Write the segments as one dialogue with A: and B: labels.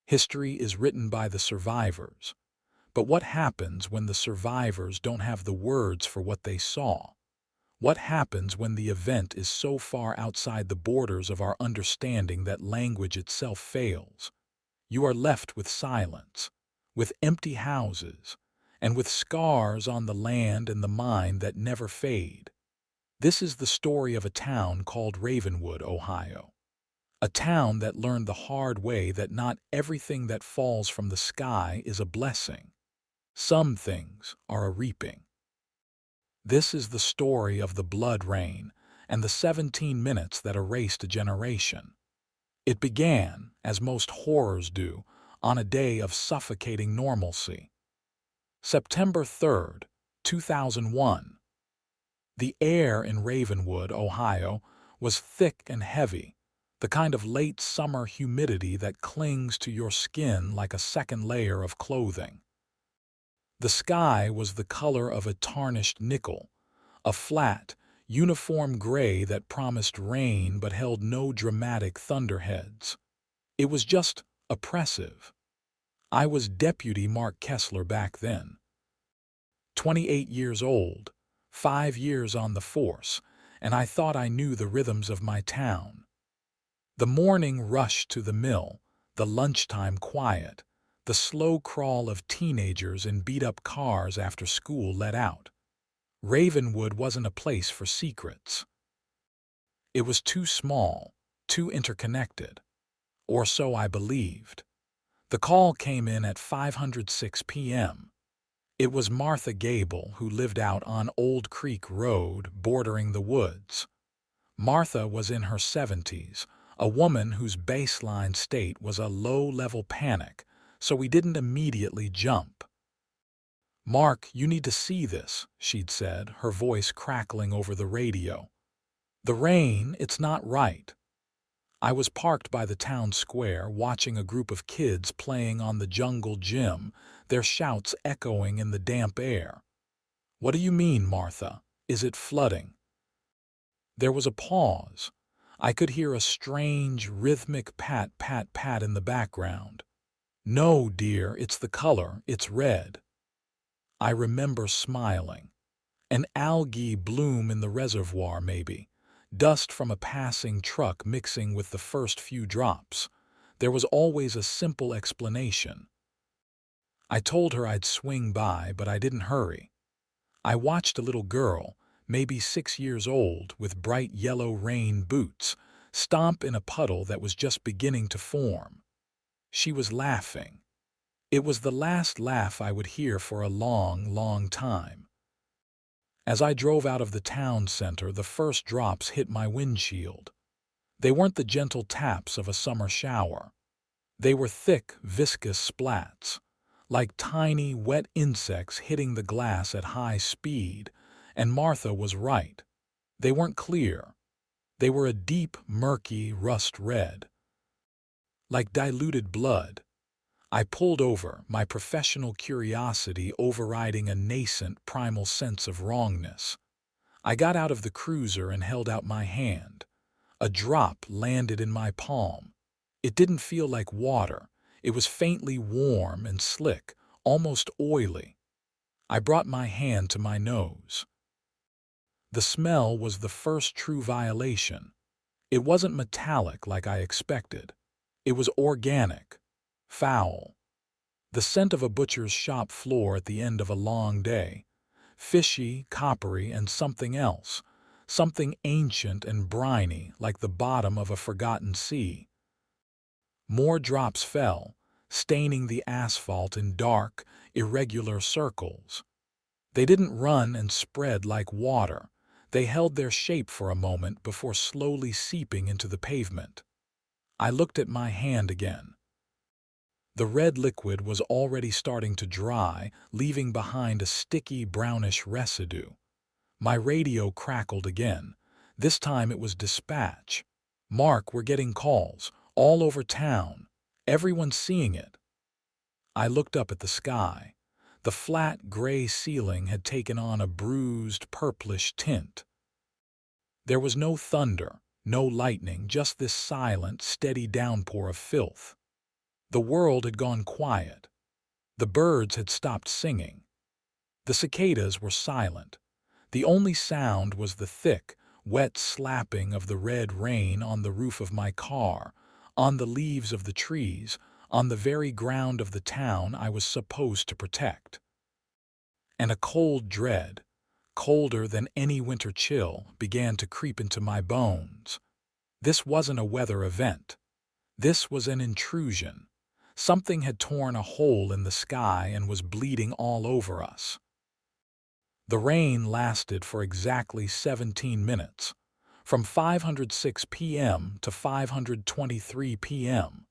A: History is written by the survivors. But what happens when the survivors don't have the words for what they saw? What happens when the event is so far outside the borders of our understanding that language itself fails? You are left with silence, with empty houses, and with scars on the land and the mind that never fade. This is the story of a town called Ravenwood, Ohio. A town that learned the hard way that not everything that falls from the sky is a blessing. Some things are a reaping. This is the story of the blood rain and the 17 minutes that erased a generation. It began, as most horrors do, on a day of suffocating normalcy. September 3rd, 2001. The air in Ravenwood, Ohio, was thick and heavy, the kind of late summer humidity that clings to your skin like a second layer of clothing. The sky was the color of a tarnished nickel, a flat, uniform gray that promised rain but held no dramatic thunderheads. It was just oppressive. I was Deputy Mark Kessler back then. 28 years old, 5 years on the force, and I thought I knew the rhythms of my town. The morning rush to the mill, the lunchtime quiet, the slow crawl of teenagers in beat-up cars after school let out. Ravenwood wasn't a place for secrets. It was too small, too interconnected. Or so I believed. The call came in at 5:06 p.m. It was Martha Gable, who lived out on Old Creek Road, bordering the woods. Martha was in her 70s, a woman whose baseline state was a low-level panic, so we didn't immediately jump. "Mark, you need to see this," she'd said, her voice crackling over the radio. "The rain, it's not right." I was parked by the town square, watching a group of kids playing on the jungle gym, their shouts echoing in the damp air. "What do you mean, Martha? Is it flooding?" There was a pause. I could hear a strange, rhythmic pat, pat, pat in the background. "No, dear, it's the color, it's red." I remember smiling. An algae bloom in the reservoir, maybe. Dust from a passing truck mixing with the first few drops. There was always a simple explanation. I told her I'd swing by, but I didn't hurry. I watched a little girl, maybe 6 years old, with bright yellow rain boots, stomp in a puddle that was just beginning to form. She was laughing. It was the last laugh I would hear for a long, long time. As I drove out of the town center, the first drops hit my windshield. They weren't the gentle taps of a summer shower. They were thick, viscous splats, like tiny, wet insects hitting the glass at high speed, and Martha was right. They weren't clear. They were a deep, murky rust red. Like diluted blood. I pulled over, my professional curiosity overriding a nascent primal sense of wrongness. I got out of the cruiser and held out my hand. A drop landed in my palm. It didn't feel like water. It was faintly warm and slick, almost oily. I brought my hand to my nose. The smell was the first true violation. It wasn't metallic like I expected. It was organic. Foul. The scent of a butcher's shop floor at the end of a long day. Fishy, coppery, and something else. Something ancient and briny, like the bottom of a forgotten sea. More drops fell, staining the asphalt in dark, irregular circles. They didn't run and spread like water. They held their shape for a moment before slowly seeping into the pavement. I looked at my hand again. The red liquid was already starting to dry, leaving behind a sticky brownish residue. My radio crackled again. This time it was dispatch. "Mark, we're getting calls, all over town. Everyone's seeing it." I looked up at the sky. The flat, gray ceiling had taken on a bruised, purplish tint. There was no thunder, no lightning, just this silent, steady downpour of filth. The world had gone quiet. The birds had stopped singing. The cicadas were silent. The only sound was the thick, wet slapping of the red rain on the roof of my car, on the leaves of the trees, on the very ground of the town I was supposed to protect. And a cold dread, colder than any winter chill, began to creep into my bones. This wasn't a weather event. This was an intrusion. Something had torn a hole in the sky and was bleeding all over us. The rain lasted for exactly 17 minutes, from 5:06 p.m. to 5:23 p.m.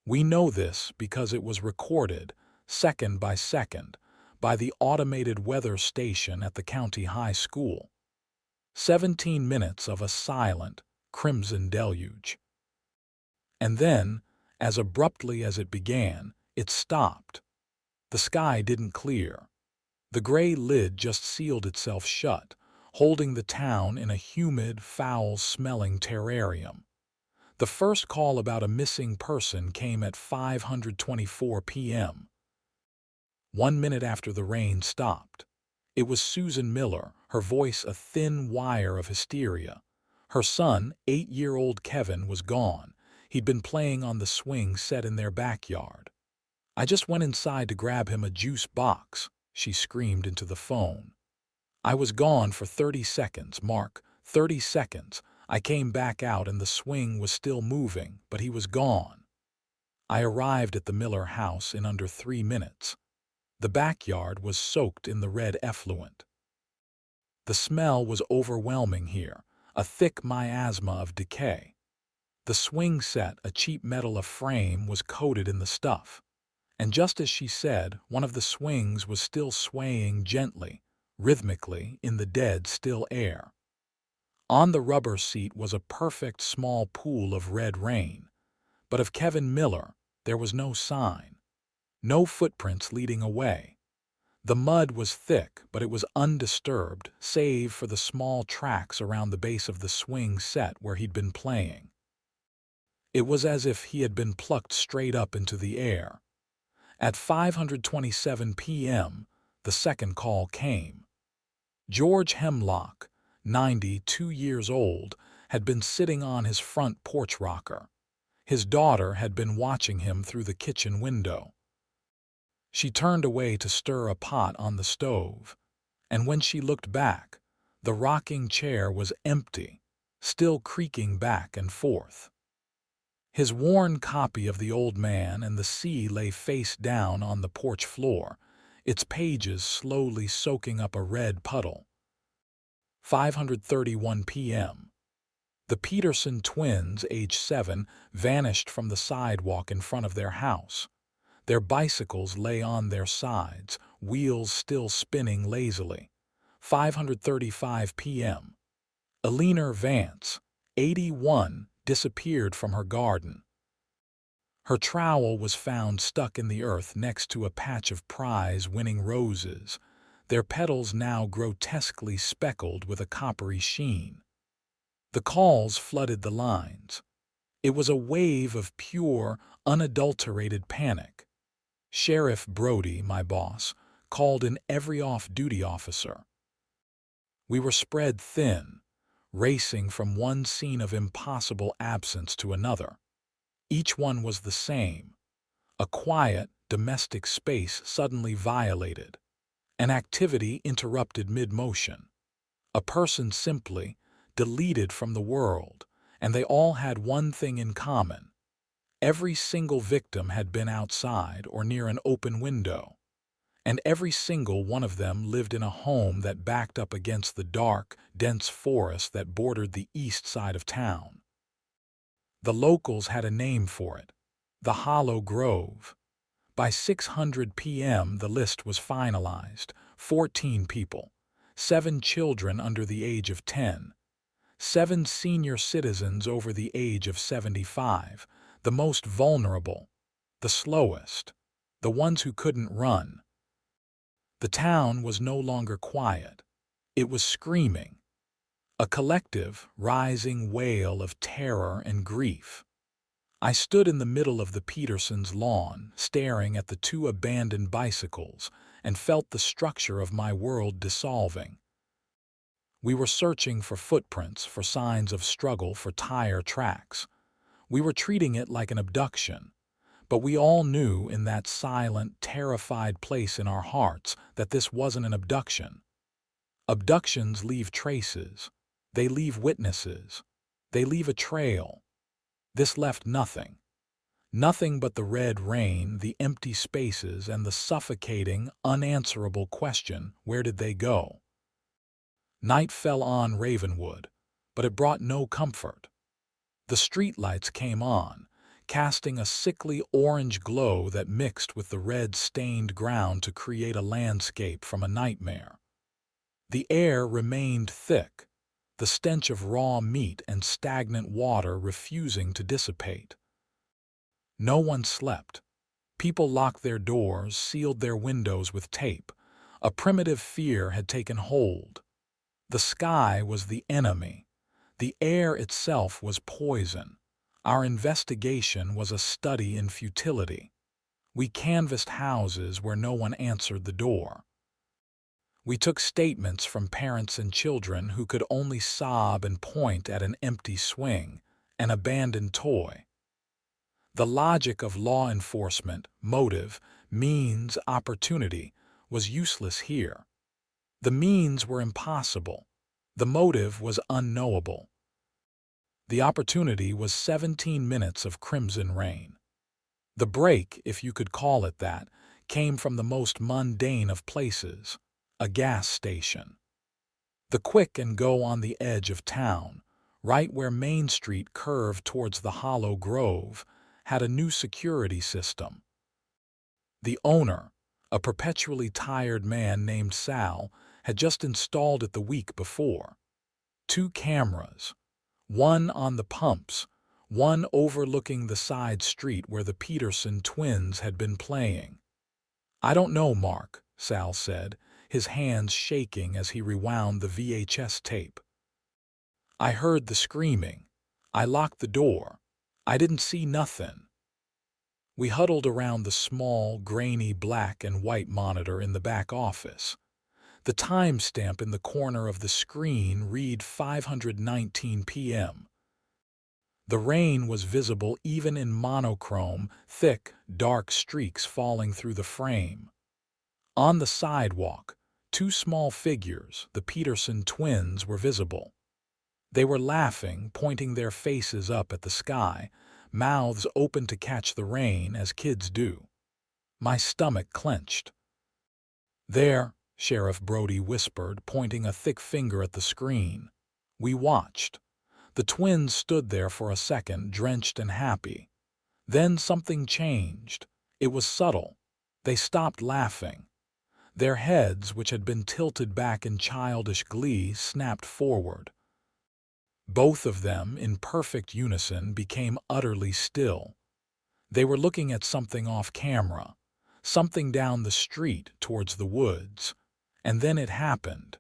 A: We know this because it was recorded, second by second, by the automated weather station at the county high school. 17 minutes of a silent, crimson deluge. And then, as abruptly as it began, it stopped. The sky didn't clear. The gray lid just sealed itself shut, holding the town in a humid, foul-smelling terrarium. The first call about a missing person came at 5:24 p.m. 1 minute after the rain stopped. It was Susan Miller, her voice a thin wire of hysteria. Her son, 8-year-old Kevin, was gone. He'd been playing on the swing set in their backyard. "I just went inside to grab him a juice box," she screamed into the phone. "I was gone for 30 seconds, Mark, 30 seconds. I came back out and the swing was still moving, but he was gone." I arrived at the Miller house in under 3 minutes. The backyard was soaked in the red effluent. The smell was overwhelming here, a thick miasma of decay. The swing set, a cheap metal frame, was coated in the stuff. And just as she said, one of the swings was still swaying gently, rhythmically, in the dead, still air. On the rubber seat was a perfect small pool of red rain. But of Kevin Miller, there was no sign. No footprints leading away. The mud was thick, but it was undisturbed, save for the small tracks around the base of the swing set where he'd been playing. It was as if he had been plucked straight up into the air. At 5:27 p.m., the second call came. George Hemlock, 92 years old, had been sitting on his front porch rocker. His daughter had been watching him through the kitchen window. She turned away to stir a pot on the stove, and when she looked back, the rocking chair was empty, still creaking back and forth. His worn copy of The Old Man and the Sea lay face down on the porch floor, its pages slowly soaking up a red puddle. 5:31 p.m. The Peterson twins, age 7, vanished from the sidewalk in front of their house. Their bicycles lay on their sides, wheels still spinning lazily. 5:35 p.m. Eleanor Vance, 81, disappeared from her garden. Her trowel was found stuck in the earth next to a patch of prize-winning roses, their petals now grotesquely speckled with a coppery sheen. The calls flooded the lines. It was a wave of pure, unadulterated panic. Sheriff Brody, my boss, called in every off-duty officer. We were spread thin, racing from one scene of impossible absence to another. Each one was the same. A quiet, domestic space suddenly violated. An activity interrupted mid-motion. A person simply deleted from the world, and they all had one thing in common. Every single victim had been outside or near an open window, and every single one of them lived in a home that backed up against the dark, dense forest that bordered the east side of town. The locals had a name for it: the Hollow Grove. By 6:00 p.m. the list was finalized: 14 people, 7 children under the age of 10, 7 senior citizens over the age of 75, the most vulnerable, the slowest, the ones who couldn't run. The town was no longer quiet. It was screaming, a collective, rising wail of terror and grief. I stood in the middle of the Petersons' lawn, staring at the two abandoned bicycles, and felt the structure of my world dissolving. We were searching for footprints, for signs of struggle, for tire tracks. We were treating it like an abduction. But we all knew in that silent, terrified place in our hearts that this wasn't an abduction. Abductions leave traces. They leave witnesses. They leave a trail. This left nothing. Nothing but the red rain, the empty spaces, and the suffocating, unanswerable question, where did they go? Night fell on Ravenwood, but it brought no comfort. The streetlights came on, casting a sickly orange glow that mixed with the red-stained ground to create a landscape from a nightmare. The air remained thick, the stench of raw meat and stagnant water refusing to dissipate. No one slept. People locked their doors, sealed their windows with tape. A primitive fear had taken hold. The sky was the enemy. The air itself was poison. Our investigation was a study in futility. We canvassed houses where no one answered the door. We took statements from parents and children who could only sob and point at an empty swing, an abandoned toy. The logic of law enforcement, motive, means, opportunity, was useless here. The means were impossible. The motive was unknowable. The opportunity was 17 minutes of crimson rain. The break, if you could call it that, came from the most mundane of places, a gas station. The quick and go on the edge of town, right where Main Street curved towards the Hollow Grove, had a new security system. The owner, a perpetually tired man named Sal, had just installed it the week before. 2 cameras, one on the pumps, one overlooking the side street where the Peterson twins had been playing. "I don't know, Mark," Sal said, his hands shaking as he rewound the VHS tape. "I heard the screaming. I locked the door. I didn't see nothing." We huddled around the small, grainy black and white monitor in the back office. The timestamp in the corner of the screen read 5:19 p.m. The rain was visible even in monochrome, thick, dark streaks falling through the frame. On the sidewalk, 2 small figures, the Peterson twins, were visible. They were laughing, pointing their faces up at the sky, mouths open to catch the rain as kids do. My stomach clenched. "There," Sheriff Brody whispered, pointing a thick finger at the screen. We watched. The twins stood there for a second, drenched and happy. Then something changed. It was subtle. They stopped laughing. Their heads, which had been tilted back in childish glee, snapped forward. Both of them, in perfect unison, became utterly still. They were looking at something off camera, something down the street towards the woods. And then it happened.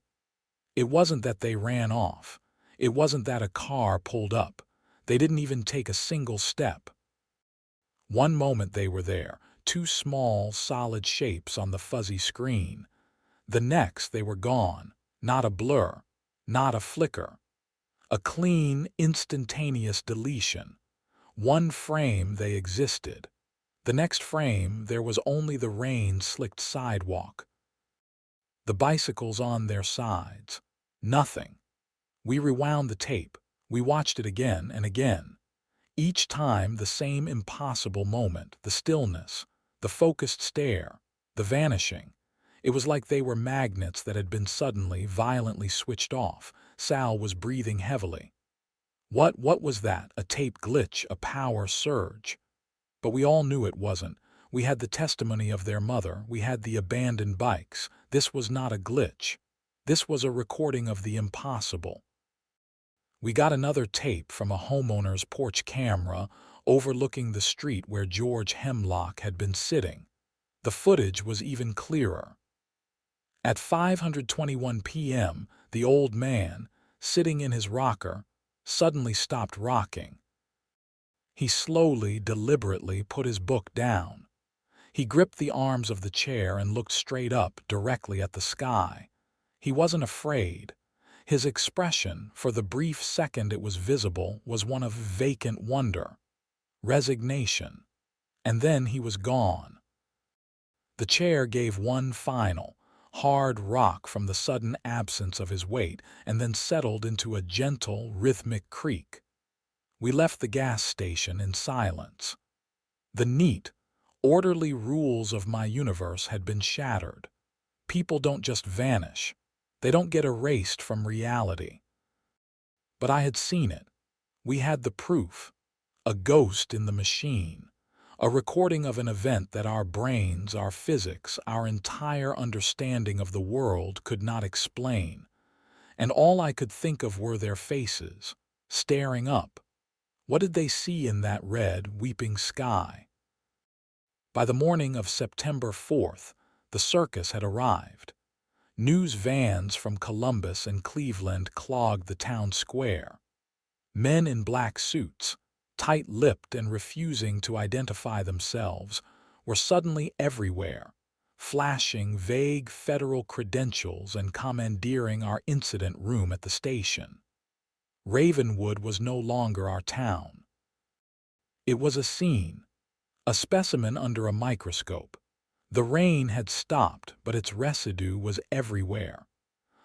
A: It wasn't that they ran off. It wasn't that a car pulled up. They didn't even take a single step. One moment they were there, 2 small, solid shapes on the fuzzy screen. The next they were gone, not a blur, not a flicker. A clean, instantaneous deletion. One frame they existed. The next frame there was only the rain-slicked sidewalk. The bicycles on their sides. Nothing. We rewound the tape. We watched it again and again. Each time the same impossible moment, the stillness, the focused stare, the vanishing. It was like they were magnets that had been suddenly, violently switched off. Sal was breathing heavily. What was that? A tape glitch, a power surge? But we all knew it wasn't. We had the testimony of their mother. We had the abandoned bikes. This was not a glitch. This was a recording of the impossible. We got another tape from a homeowner's porch camera overlooking the street where George Hemlock had been sitting. The footage was even clearer. At 5:21 p.m., the old man, sitting in his rocker, suddenly stopped rocking. He slowly, deliberately put his book down. He gripped the arms of the chair and looked straight up, directly at the sky. He wasn't afraid. His expression, for the brief second it was visible, was one of vacant wonder, resignation. And then he was gone. The chair gave one final, hard rock from the sudden absence of his weight, and then settled into a gentle, rhythmic creak. We left the gas station in silence. The neat, orderly rules of my universe had been shattered. People don't just vanish. They don't get erased from reality. But I had seen it. We had the proof. A ghost in the machine. A recording of an event that our brains, our physics, our entire understanding of the world could not explain. And all I could think of were their faces, staring up. What did they see in that red, weeping sky? By the morning of September 4th, the circus had arrived. News vans from Columbus and Cleveland clogged the town square. Men in black suits, tight-lipped and refusing to identify themselves, were suddenly everywhere, flashing vague federal credentials and commandeering our incident room at the station. Ravenwood was no longer our town. It was a scene, a specimen under a microscope. The rain had stopped, but its residue was everywhere.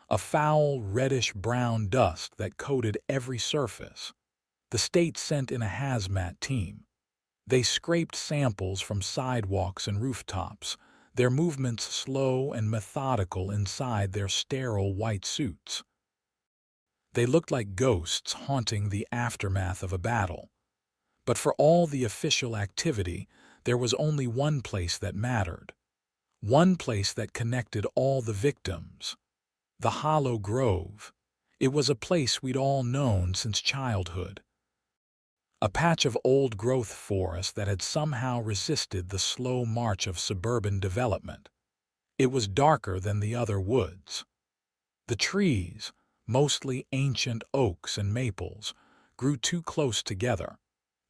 A: A foul, reddish-brown dust that coated every surface. The state sent in a hazmat team. They scraped samples from sidewalks and rooftops, their movements slow and methodical inside their sterile white suits. They looked like ghosts haunting the aftermath of a battle. But for all the official activity, there was only one place that mattered. One place that connected all the victims. The Hollow Grove. It was a place we'd all known since childhood. A patch of old-growth forest that had somehow resisted the slow march of suburban development. It was darker than the other woods. The trees, mostly ancient oaks and maples, grew too close together,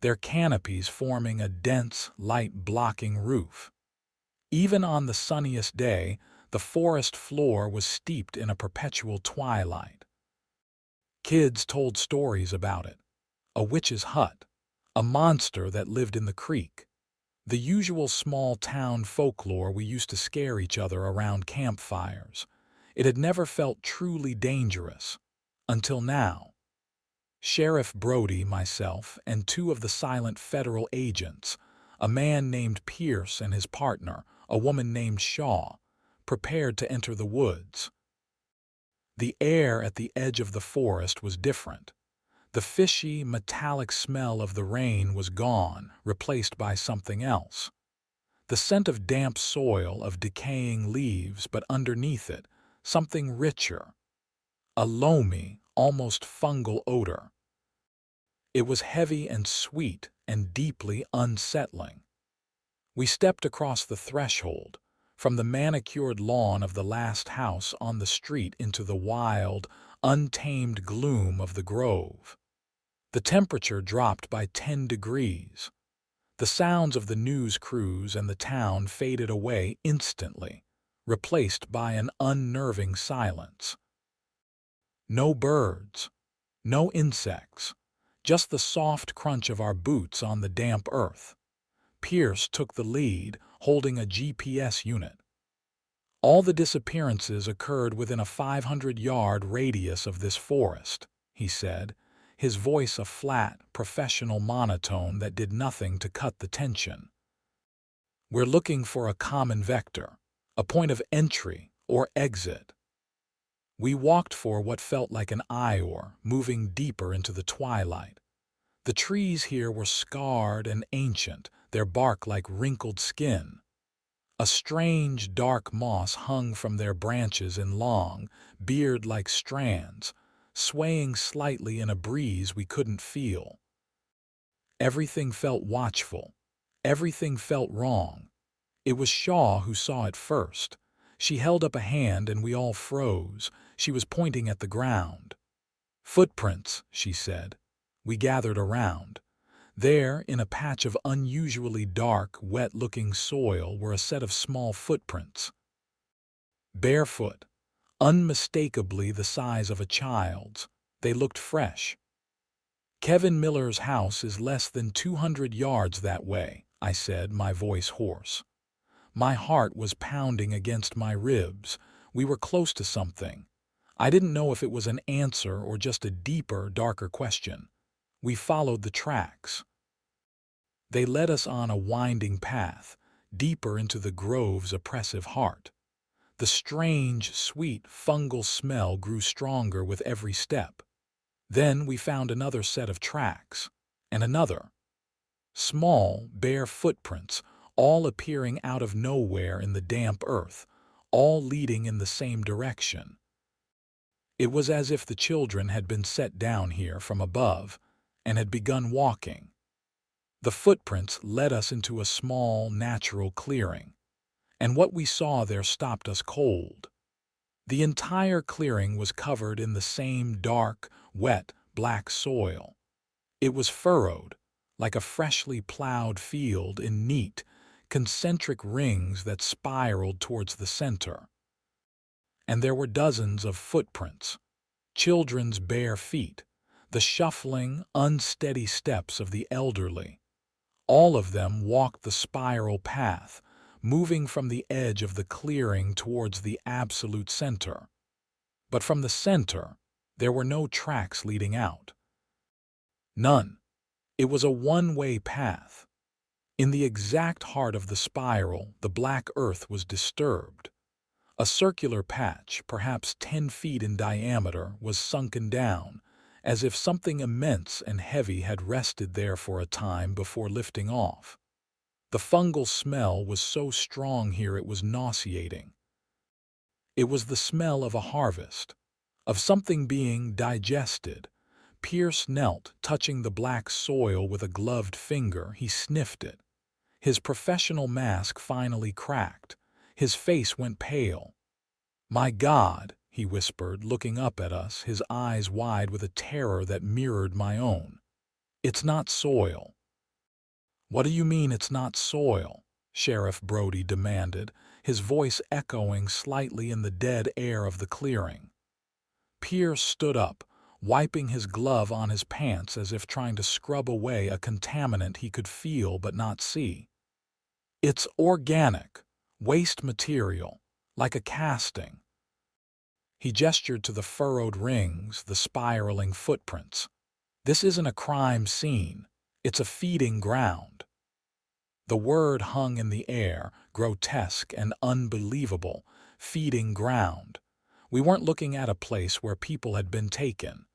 A: their canopies forming a dense, light-blocking roof. Even on the sunniest day, the forest floor was steeped in a perpetual twilight. Kids told stories about it. A witch's hut, a monster that lived in the creek, the usual small-town folklore we used to scare each other around campfires. It had never felt truly dangerous, until now. Sheriff Brody, myself, and two of the silent federal agents, a man named Pierce and his partner, a woman named Shaw, prepared to enter the woods. The air at the edge of the forest was different. The fishy, metallic smell of the rain was gone, replaced by something else. The scent of damp soil, of decaying leaves, but underneath it, something richer. A loamy, almost fungal odor. It was heavy and sweet and deeply unsettling. We stepped across the threshold, from the manicured lawn of the last house on the street into the wild, untamed gloom of the grove. The temperature dropped by 10 degrees. The sounds of the news crews and the town faded away instantly, replaced by an unnerving silence. No birds, no insects, just the soft crunch of our boots on the damp earth. Pierce took the lead, holding a GPS unit. All the disappearances occurred within a 500-yard radius of this forest, he said, his voice a flat, professional monotone that did nothing to cut the tension. We're looking for a common vector, a point of entry or exit. We walked for what felt like an hour, moving deeper into the twilight. The trees here were scarred and ancient, their bark like wrinkled skin. A strange, dark moss hung from their branches in long, beard-like strands, swaying slightly in a breeze we couldn't feel. Everything felt watchful. Everything felt wrong. It was Shaw who saw it first. She held up a hand and we all froze. She was pointing at the ground. "Footprints," she said. We gathered around. There, in a patch of unusually dark, wet-looking soil, were a set of small footprints. Barefoot, unmistakably the size of a child's, they looked fresh. "Kevin Miller's house is less than 200 yards that way," I said, my voice hoarse. My heart was pounding against my ribs. We were close to something. I didn't know if it was an answer or just a deeper, darker question. We followed the tracks. They led us on a winding path, deeper into the grove's oppressive heart. The strange, sweet, fungal smell grew stronger with every step. Then we found another set of tracks, and another. Small, bare footprints, all appearing out of nowhere in the damp earth, all leading in the same direction. It was as if the children had been set down here from above and had begun walking. The footprints led us into a small, natural clearing, and what we saw there stopped us cold. The entire clearing was covered in the same dark, wet, black soil. It was furrowed, like a freshly plowed field, in neat, concentric rings that spiraled towards the center. And there were dozens of footprints, children's bare feet, the shuffling, unsteady steps of the elderly. All of them walked the spiral path, moving from the edge of the clearing towards the absolute center. But from the center, there were no tracks leading out. None. It was a one-way path. In the exact heart of the spiral, the black earth was disturbed. A circular patch, perhaps 10 feet in diameter, was sunken down, as if something immense and heavy had rested there for a time before lifting off. The fungal smell was so strong here it was nauseating. It was the smell of a harvest, of something being digested. Pierce knelt, touching the black soil with a gloved finger. He sniffed it. His professional mask finally cracked. His face went pale. "My God," he whispered, looking up at us, his eyes wide with a terror that mirrored my own. "It's not soil." "What do you mean it's not soil?" Sheriff Brody demanded, his voice echoing slightly in the dead air of the clearing. Pierce stood up, wiping his glove on his pants as if trying to scrub away a contaminant he could feel but not see. "It's organic, waste material, like a casting." He gestured to the furrowed rings, the spiraling footprints. "This isn't a crime scene. It's a feeding ground." The word hung in the air, grotesque and unbelievable. Feeding ground. We weren't looking at a place where people had been taken.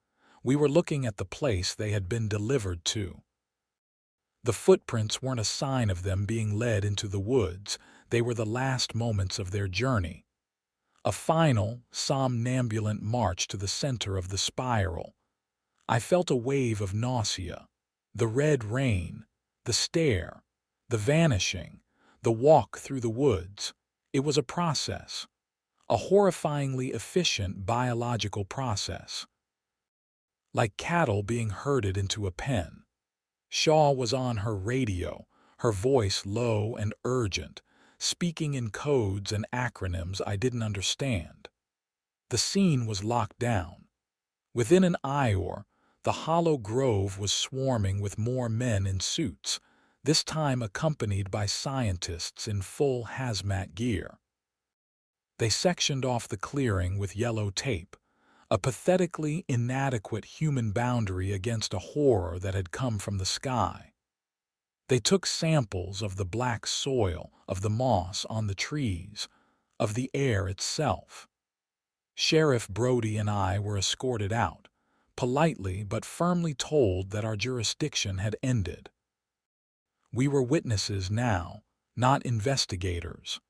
A: We were looking at the place they had been delivered to. The footprints weren't a sign of them being led into the woods. They were the last moments of their journey. A final, somnambulant march to the center of the spiral. I felt a wave of nausea. The red rain, the stare, the vanishing, the walk through the woods. It was a process. A horrifyingly efficient biological process. Like cattle being herded into a pen. Shaw was on her radio, her voice low and urgent, speaking in codes and acronyms I didn't understand. The scene was locked down. Within an hour, the hollow grove was swarming with more men in suits, this time accompanied by scientists in full hazmat gear. They sectioned off the clearing with yellow tape, a pathetically inadequate human boundary against a horror that had come from the sky. They took samples of the black soil, of the moss on the trees, of the air itself. Sheriff Brody and I were escorted out, politely but firmly told that our jurisdiction had ended. We were witnesses now, not investigators.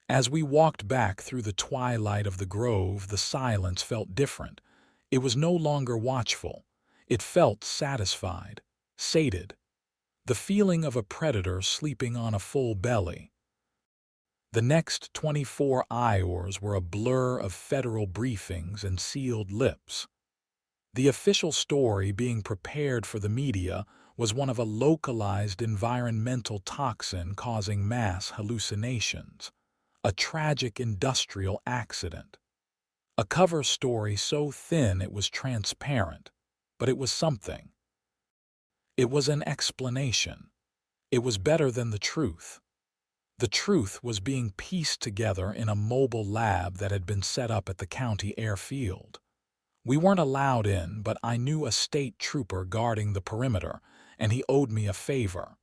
A: As we walked back through the twilight of the grove, the silence felt different. It was no longer watchful. It felt satisfied, sated. The feeling of a predator sleeping on a full belly. The next 24 hours were a blur of federal briefings and sealed lips. The official story being prepared for the media was one of a localized environmental toxin causing mass hallucinations, a tragic industrial accident. A cover story so thin it was transparent, but it was something. It was an explanation. It was better than the truth. The truth was being pieced together in a mobile lab that had been set up at the county airfield. We weren't allowed in, but I knew a state trooper guarding the perimeter, and he owed me a favor.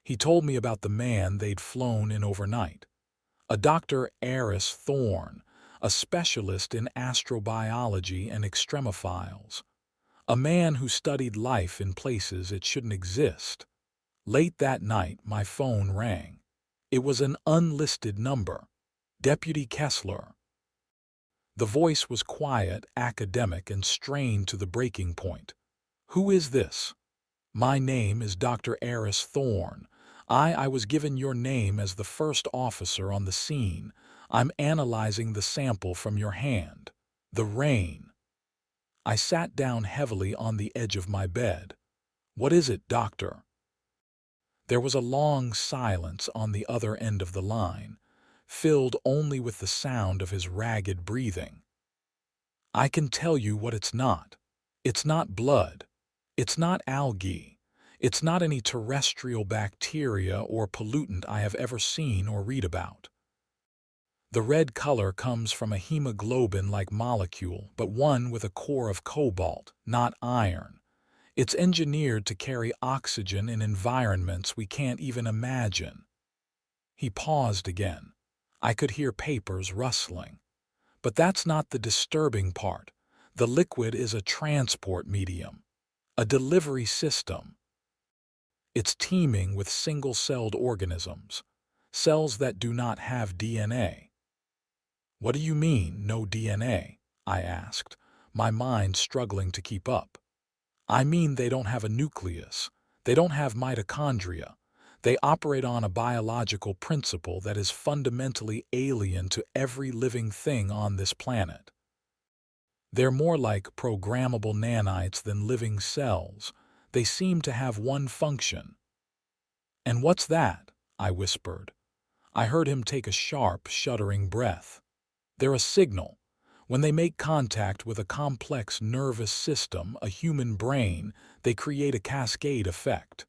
A: He told me about the man they'd flown in overnight, a Dr. Eris Thorne, a specialist in astrobiology and extremophiles, a man who studied life in places it shouldn't exist. Late that night, my phone rang. It was an unlisted number. Deputy Kessler. The voice was quiet, academic, and strained to the breaking point. "Who is this?" "My name is Dr. Eris Thorne. I was given your name as the first officer on the scene. I'm analyzing the sample from your hand." The rain. I sat down heavily on the edge of my bed. "What is it, doctor?" There was a long silence on the other end of the line, filled only with the sound of his ragged breathing. "I can tell you what it's not. It's not blood. It's not algae. It's not any terrestrial bacteria or pollutant I have ever seen or read about. The red color comes from a hemoglobin-like molecule, but one with a core of cobalt, not iron. It's engineered to carry oxygen in environments we can't even imagine." He paused again. I could hear papers rustling. "But that's not the disturbing part. The liquid is a transport medium, a delivery system. It's teeming with single-celled organisms, cells that do not have DNA." "What do you mean, no DNA?" I asked, my mind struggling to keep up. "I mean they don't have a nucleus. They don't have mitochondria. They operate on a biological principle that is fundamentally alien to every living thing on this planet. They're more like programmable nanites than living cells. They seem to have one function." "And what's that?" I whispered. I heard him take a sharp, shuddering breath. "They're a signal. When they make contact with a complex nervous system, a human brain, they create a cascade effect.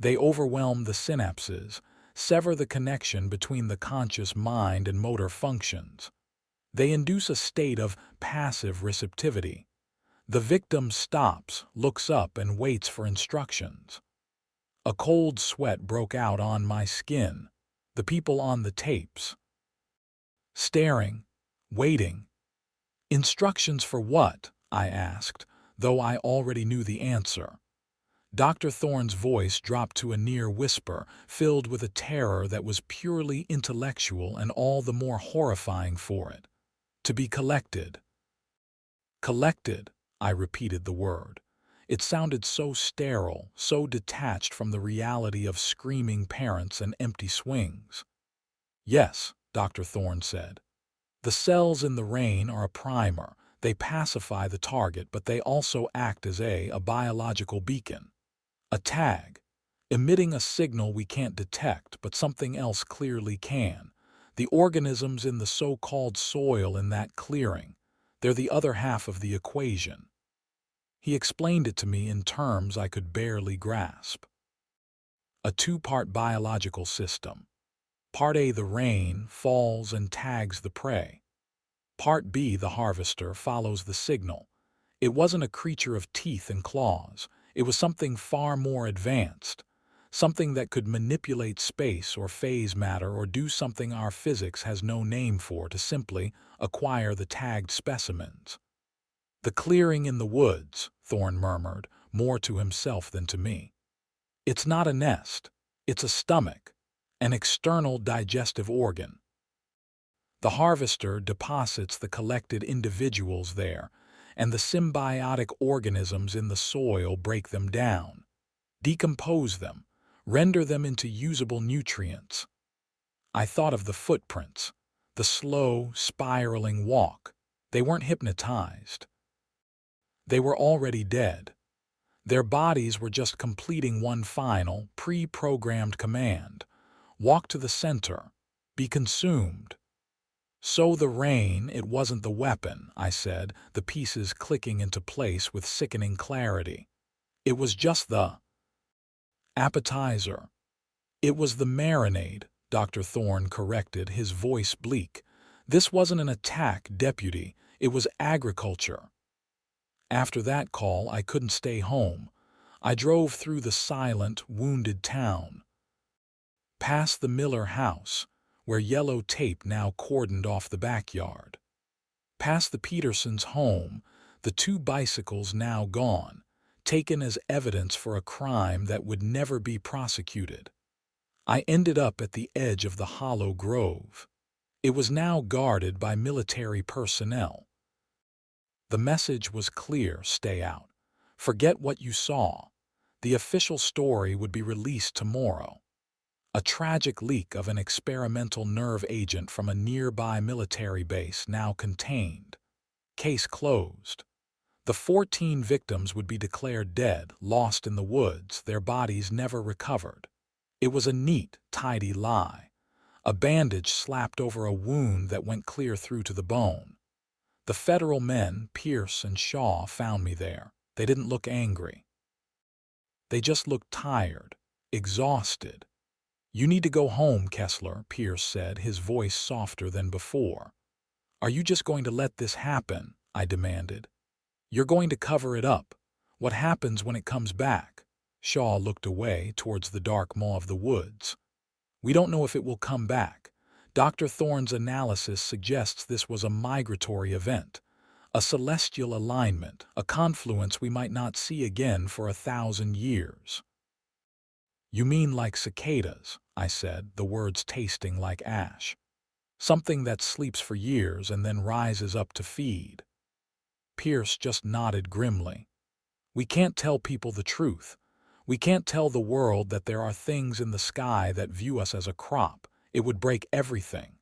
A: They overwhelm the synapses, sever the connection between the conscious mind and motor functions. They induce a state of passive receptivity. The victim stops, looks up, and waits for instructions." A cold sweat broke out on my skin. The people on the tapes. Staring, waiting. "Instructions for what?" I asked, though I already knew the answer. Dr. Thorne's voice dropped to a near whisper, filled with a terror that was purely intellectual and all the more horrifying for it. "To be collected." "Collected," I repeated the word. It sounded so sterile, so detached from the reality of screaming parents and empty swings. "Yes," Dr. Thorne said. "The cells in the rain are a primer. They pacify the target, but they also act as a biological beacon. A tag, emitting a signal we can't detect, but something else clearly can. The organisms in the so-called soil in that clearing, they're the other half of the equation." He explained it to me in terms I could barely grasp. A two-part biological system. Part A, the rain, falls and tags the prey. Part B, the harvester, follows the signal. It wasn't a creature of teeth and claws. It was something far more advanced. Something that could manipulate space or phase matter or do something our physics has no name for to simply acquire the tagged specimens. "The clearing in the woods," Thorne murmured, more to himself than to me. "It's not a nest. It's a stomach, an external digestive organ. The harvester deposits the collected individuals there, and the symbiotic organisms in the soil break them down, decompose them, render them into usable nutrients." I thought of the footprints, the slow, spiraling walk. They weren't hypnotized. They were already dead. Their bodies were just completing one final, pre-programmed command. Walk to the center. Be consumed. So the rain, it wasn't the weapon, I said, the pieces clicking into place with sickening clarity. It was just the appetizer. It was the marinade, Dr. Thorne corrected, his voice bleak. This wasn't an attack, deputy. It was agriculture. After that call, I couldn't stay home. I drove through the silent, wounded town, past the Miller house, where yellow tape now cordoned off the backyard, past the Petersons' home, the 2 bicycles now gone, taken as evidence for a crime that would never be prosecuted. I ended up at the edge of the hollow grove. It was now guarded by military personnel. The message was clear: stay out. Forget what you saw. The official story would be released tomorrow. A tragic leak of an experimental nerve agent from a nearby military base now contained. Case closed. The 14 victims would be declared dead, lost in the woods, their bodies never recovered. It was a neat, tidy lie. A bandage slapped over a wound that went clear through to the bone. The federal men, Pierce and Shaw, found me there. They didn't look angry. They just looked tired, exhausted. You need to go home, Kessler, Pierce said, his voice softer than before. Are you just going to let this happen? I demanded. You're going to cover it up. What happens when it comes back? Shaw looked away towards the dark maw of the woods. We don't know if it will come back. Dr. Thorne's analysis suggests this was a migratory event, a celestial alignment, a confluence we might not see again for 1,000 years. You mean like cicadas, I said, the words tasting like ash. Something that sleeps for years and then rises up to feed. Pierce just nodded grimly. We can't tell people the truth. We can't tell the world that there are things in the sky that view us as a crop. It would break everything.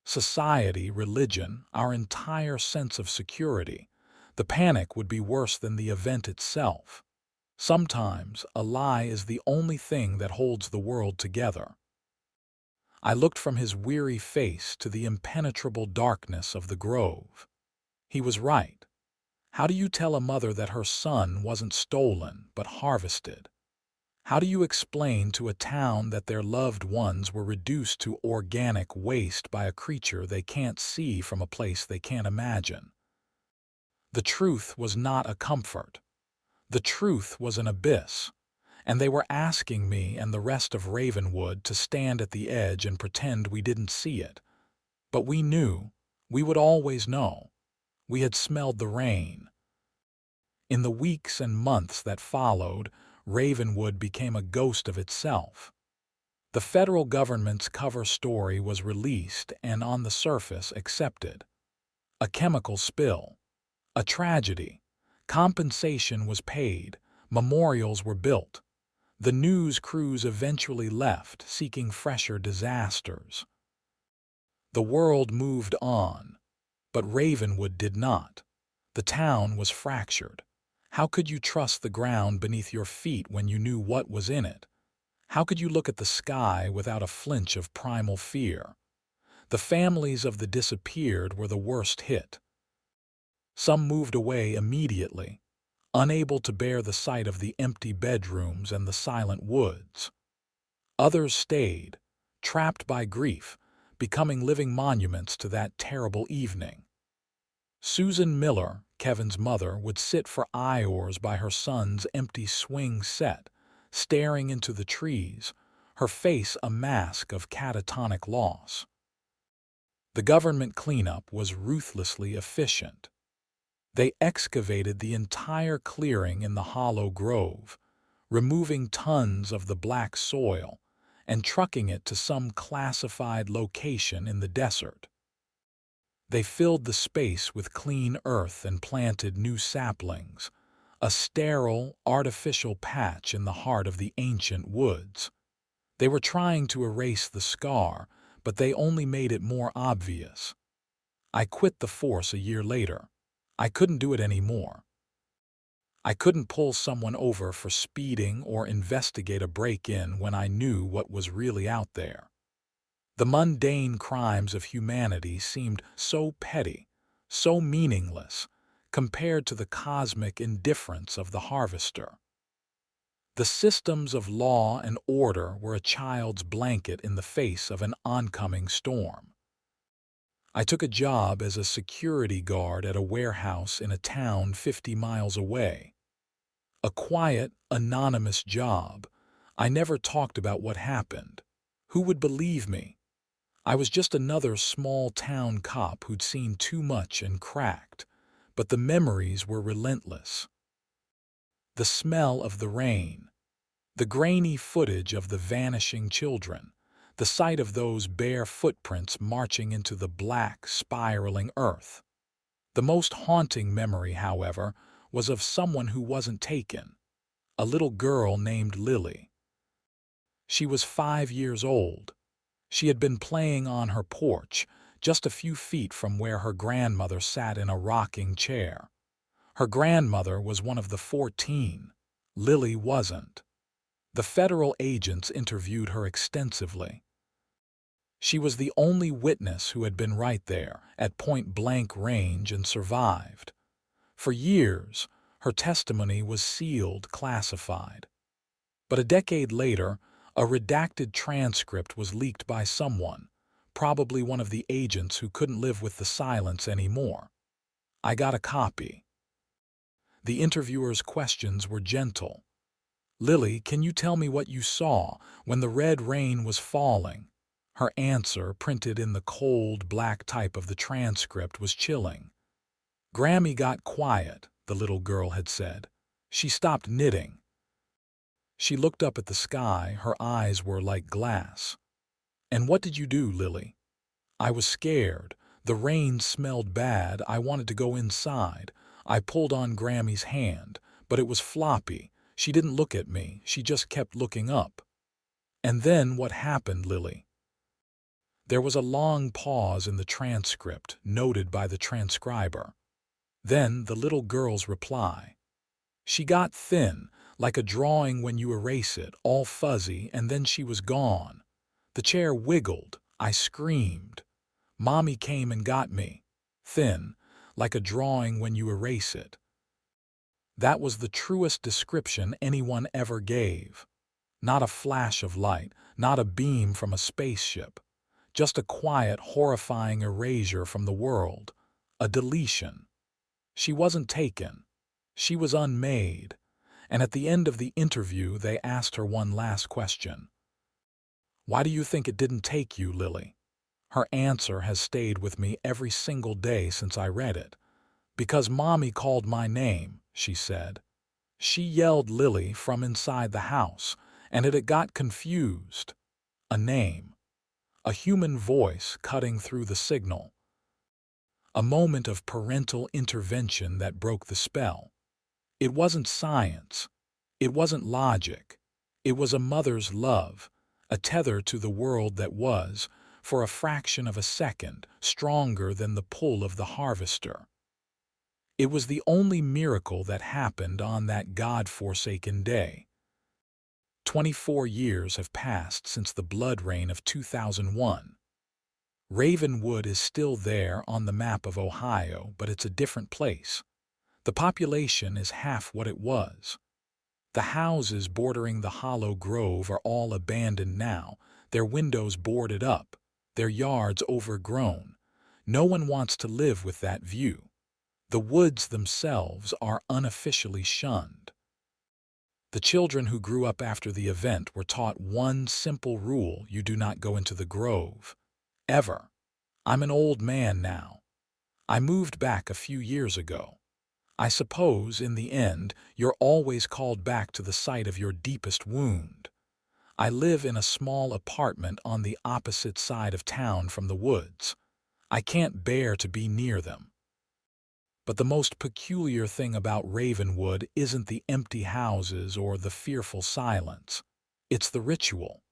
A: Society, religion, our entire sense of security. The panic would be worse than the event itself. Sometimes a lie is the only thing that holds the world together. I looked from his weary face to the impenetrable darkness of the grove. He was right. How do you tell a mother that her son wasn't stolen but harvested? How do you explain to a town that their loved ones were reduced to organic waste by a creature they can't see from a place they can't imagine? The truth was not a comfort. The truth was an abyss, and they were asking me and the rest of Ravenwood to stand at the edge and pretend we didn't see it. But we knew. We would always know. We had smelled the rain. In the weeks and months that followed, Ravenwood became a ghost of itself. The federal government's cover story was released and, on the surface, accepted. A chemical spill. A tragedy. Compensation was paid. Memorials were built. The news crews eventually left, seeking fresher disasters. The world moved on, but Ravenwood did not. The town was fractured. How could you trust the ground beneath your feet when you knew what was in it? How could you look at the sky without a flinch of primal fear? The families of the disappeared were the worst hit. Some moved away immediately, unable to bear the sight of the empty bedrooms and the silent woods. Others stayed, trapped by grief, becoming living monuments to that terrible evening. Susan Miller, Kevin's mother, would sit for hours by her son's empty swing set, staring into the trees, her face a mask of catatonic loss. The government cleanup was ruthlessly efficient. They excavated the entire clearing in the hollow grove, removing tons of the black soil and trucking it to some classified location in the desert. They filled the space with clean earth and planted new saplings, a sterile, artificial patch in the heart of the ancient woods. They were trying to erase the scar, but they only made it more obvious. I quit the force a year later. I couldn't do it anymore. I couldn't pull someone over for speeding or investigate a break-in when I knew what was really out there. The mundane crimes of humanity seemed so petty, so meaningless, compared to the cosmic indifference of the harvester. The systems of law and order were a child's blanket in the face of an oncoming storm. I took a job as a security guard at a warehouse in a town 50 miles away. A quiet, anonymous job. I never talked about what happened. Who would believe me? I was just another small-town cop who'd seen too much and cracked, but the memories were relentless. The smell of the rain, the grainy footage of the vanishing children, the sight of those bare footprints marching into the black, spiraling earth. The most haunting memory, however, was of someone who wasn't taken, a little girl named Lily. She was 5 years old. She had been playing on her porch, just a few feet from where her grandmother sat in a rocking chair. Her grandmother was one of the 14. Lily wasn't. The federal agents interviewed her extensively. She was the only witness who had been right there, at point-blank range, and survived. For years, her testimony was sealed, classified. But a decade later, a redacted transcript was leaked by someone, probably one of the agents who couldn't live with the silence anymore. I got a copy. The interviewer's questions were gentle. "Lily, can you tell me what you saw when the red rain was falling?" Her answer, printed in the cold, black type of the transcript, was chilling. "Grammy got quiet," the little girl had said. "She stopped knitting." She looked up at the sky, her eyes were like glass. "And what did you do, Lily?" "I was scared. The rain smelled bad. I wanted to go inside. I pulled on Grammy's hand, but it was floppy. She didn't look at me. She just kept looking up." "And then what happened, Lily?" There was a long pause in the transcript, noted by the transcriber. Then the little girl's reply. "She got thin, like a drawing when you erase it, all fuzzy, and then she was gone. The chair wiggled. I screamed. Mommy came and got me. Thin, like a drawing when you erase it." That was the truest description anyone ever gave. Not a flash of light, not a beam from a spaceship. Just a quiet, horrifying erasure from the world. A deletion. She wasn't taken. She was unmade. And at the end of the interview, they asked her one last question. "Why do you think it didn't take you, Lily?" Her answer has stayed with me every single day since I read it. "Because Mommy called my name," she said. "She yelled Lily from inside the house, and it got confused. A name. A human voice cutting through the signal. A moment of parental intervention that broke the spell. It wasn't science. It wasn't logic. It was a mother's love, a tether to the world that was, for a fraction of a second, stronger than the pull of the harvester. It was the only miracle that happened on that God-forsaken day. 24 years have passed since the blood rain of 2001. Ravenwood is still there on the map of Ohio, but it's a different place. The population is half what it was. The houses bordering the hollow grove are all abandoned now, their windows boarded up, their yards overgrown. No one wants to live with that view. The woods themselves are unofficially shunned. The children who grew up after the event were taught one simple rule: you do not go into the grove. Ever. I'm an old man now. I moved back a few years ago. I suppose, in the end, you're always called back to the site of your deepest wound. I live in a small apartment on the opposite side of town from the woods. I can't bear to be near them. But the most peculiar thing about Ravenwood isn't the empty houses or the fearful silence. It's the ritual.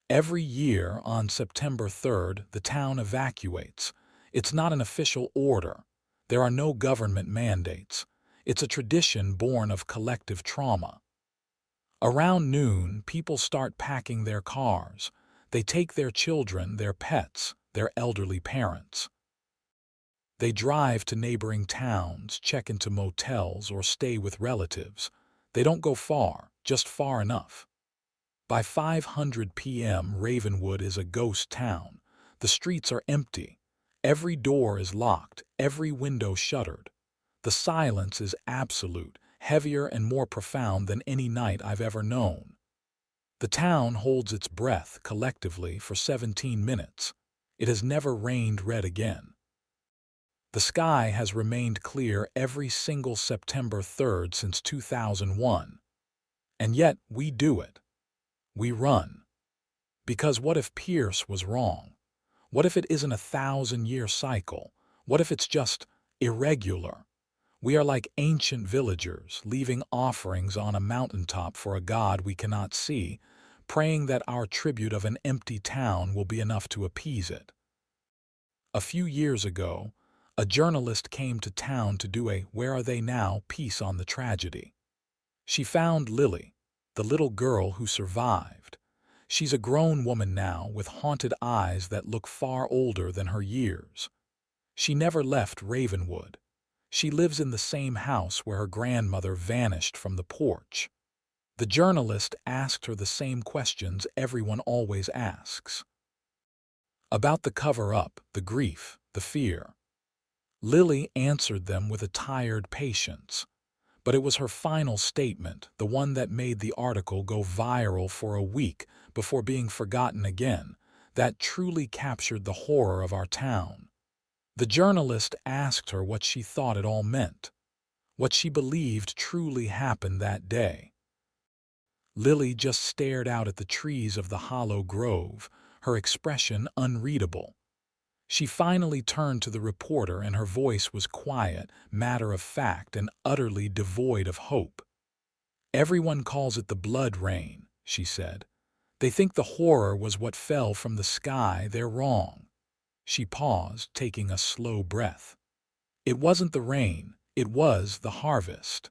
A: Every year on September 3rd, the town evacuates. It's not an official order. There are no government mandates. It's a tradition born of collective trauma. Around noon, people start packing their cars. They take their children, their pets, their elderly parents. They drive to neighboring towns, check into motels, or stay with relatives. They don't go far, just far enough. By 5:00 p.m., Ravenwood is a ghost town. The streets are empty. Every door is locked, every window shuttered. The silence is absolute, heavier and more profound than any night I've ever known. The town holds its breath collectively for 17 minutes. It has never rained red again. The sky has remained clear every single September 3rd since 2001. And yet we do it. We run. Because what if Pierce was wrong? What if it isn't a 1,000-year cycle? What if it's just irregular? We are like ancient villagers, leaving offerings on a mountaintop for a god we cannot see, praying that our tribute of an empty town will be enough to appease it. A few years ago, a journalist came to town to do a "Where Are They Now?" piece on the tragedy. She found Lily, the little girl who survived. She's a grown woman now with haunted eyes that look far older than her years. She never left Ravenwood. She lives in the same house where her grandmother vanished from the porch. The journalist asked her the same questions everyone always asks. About the cover-up, the grief, the fear. Lily answered them with a tired patience. But it was her final statement, the one that made the article go viral for a week before being forgotten again, that truly captured the horror of our town. The journalist asked her what she thought it all meant, what she believed truly happened that day. Lily just stared out at the trees of the hollow grove, her expression unreadable. She finally turned to the reporter and her voice was quiet, matter-of-fact, and utterly devoid of hope. "Everyone calls it the blood rain," she said. "They think the horror was what fell from the sky. They're wrong." She paused, taking a slow breath. "It wasn't the rain, it was the harvest."